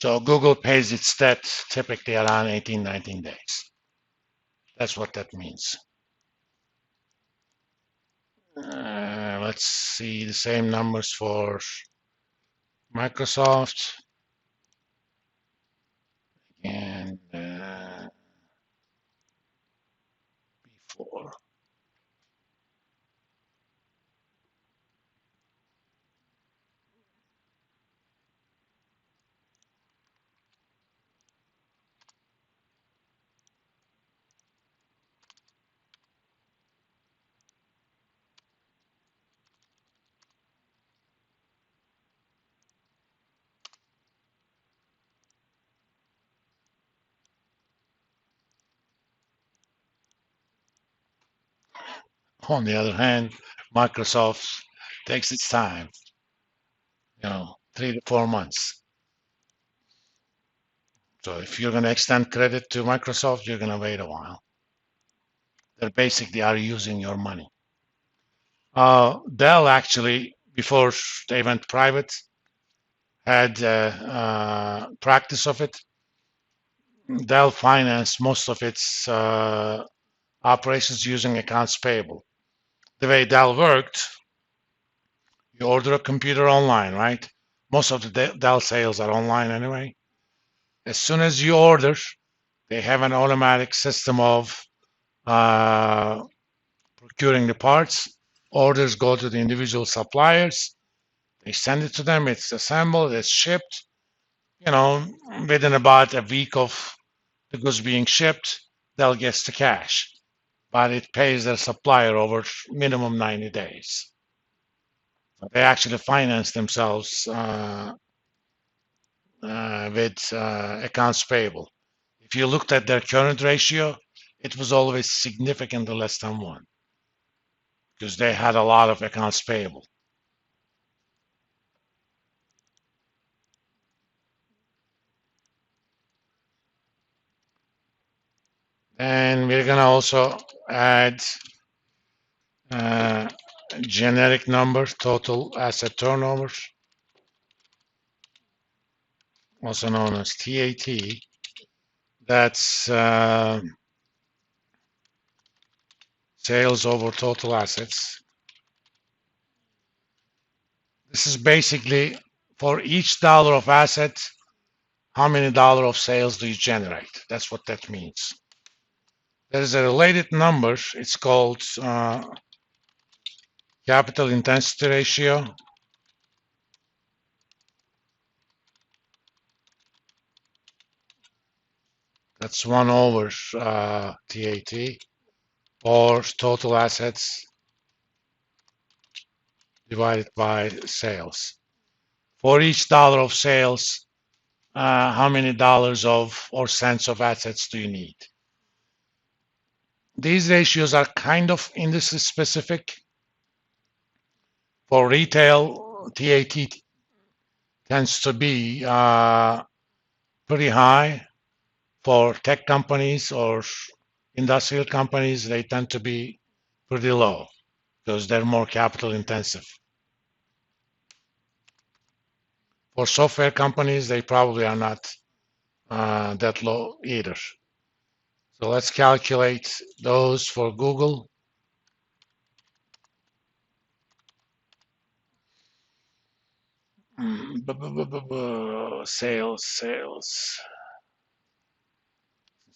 So Google pays its debt typically around 18, 19 days. That's what that means. Let's see the same numbers for Microsoft and before. On the other hand, Microsoft takes its time, 3 to 4 months. So if you're going to extend credit to Microsoft, you're going to wait a while. They basically are using your money. Dell actually, before they went private, had practice of it. Dell financed most of its operations using accounts payable. The way Dell worked, you order a computer online, right? Most of the Dell sales are online anyway. As soon as you order, they have an automatic system of uh, procuring the parts. Orders go to the individual suppliers. They send it to them. It's assembled. It's shipped. You know, within about a week of the goods being shipped, they'll get the cash, but it pays their supplier over minimum 90 days. They actually finance themselves with accounts payable. If you looked at their current ratio, it was always significantly less than one because they had a lot of accounts payable. And we're going to also add uh, generic number, total asset turnover, also known as TAT. That's sales over total assets. This is basically for each dollar of asset, how many dollar of sales do you generate? That's what that means. There is a related number. It's called capital intensity ratio. That's 1 over TAT, or total assets divided by sales. For each dollar of sales, how many dollars of or cents of assets do you need? These ratios are kind of industry specific. For retail, TAT tends to be pretty high. For tech companies or industrial companies, they tend to be pretty low because they're more capital intensive. For software companies, they probably are not that low either. So let's calculate those for Google. Sales.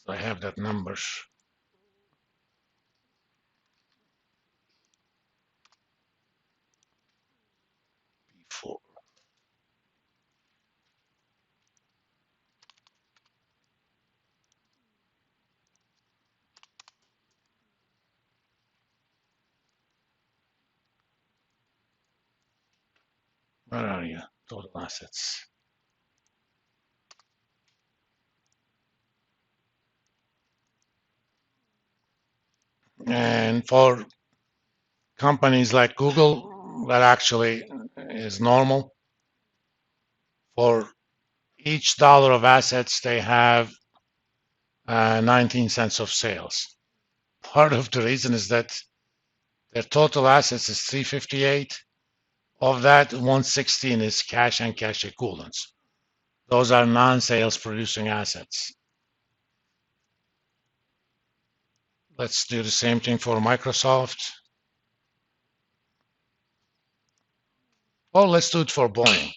I have that numbers. Before. Where are you? Total assets. And for companies like Google, that actually is normal. For each dollar of assets, they have 19 cents of sales. Part of the reason is that their total assets is 358. Of that, 116 is cash and cash equivalents. Those are non-sales producing assets. Let's do the same thing for Microsoft. Oh, let's do it for Boeing,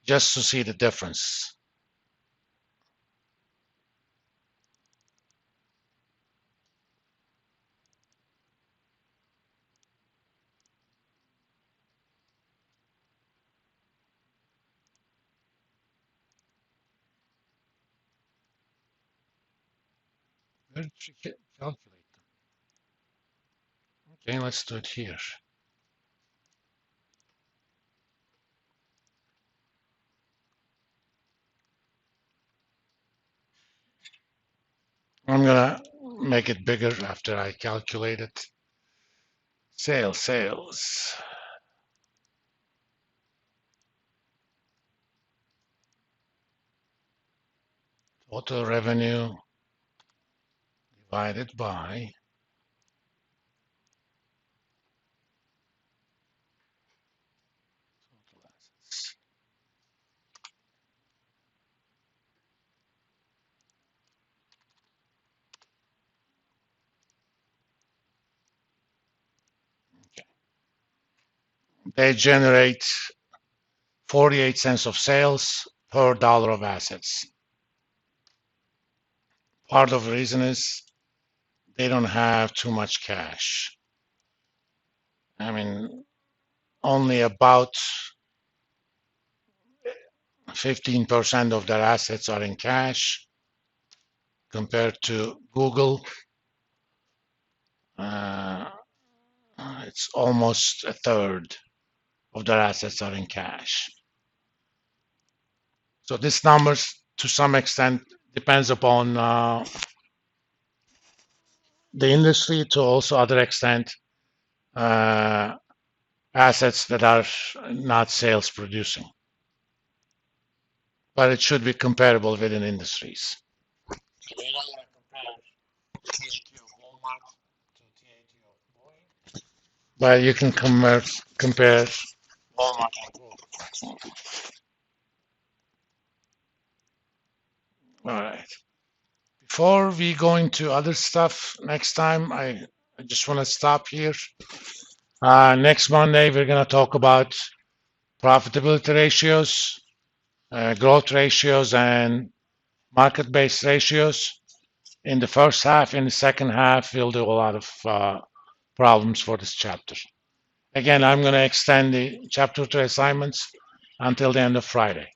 just to see the difference. Where did you calculate them? Okay, let's do it here. I'm gonna make it bigger after I calculate it. Sales. Total revenue divided by total assets. Okay. They generate 48 cents of sales per dollar of assets. Part of the reason is they don't have too much cash. I mean, only about 15% of their assets are in cash compared to Google. It's almost a third of their assets are in cash. So this numbers, to some extent, depends upon the industry, to also other extent, assets that are not sales producing. But it should be comparable within industries. We don't want to compare TAT of Walmart to TAT of Boeing, but you can compare Walmart and Google, for example. All right. Before we go into other stuff next time, I just want to stop here. Next Monday, we're going to talk about profitability ratios, growth ratios, and market-based ratios in the first half. In the second half, we'll do a lot of problems for this chapter. Again, I'm going to extend the chapter 3 assignments until the end of Friday.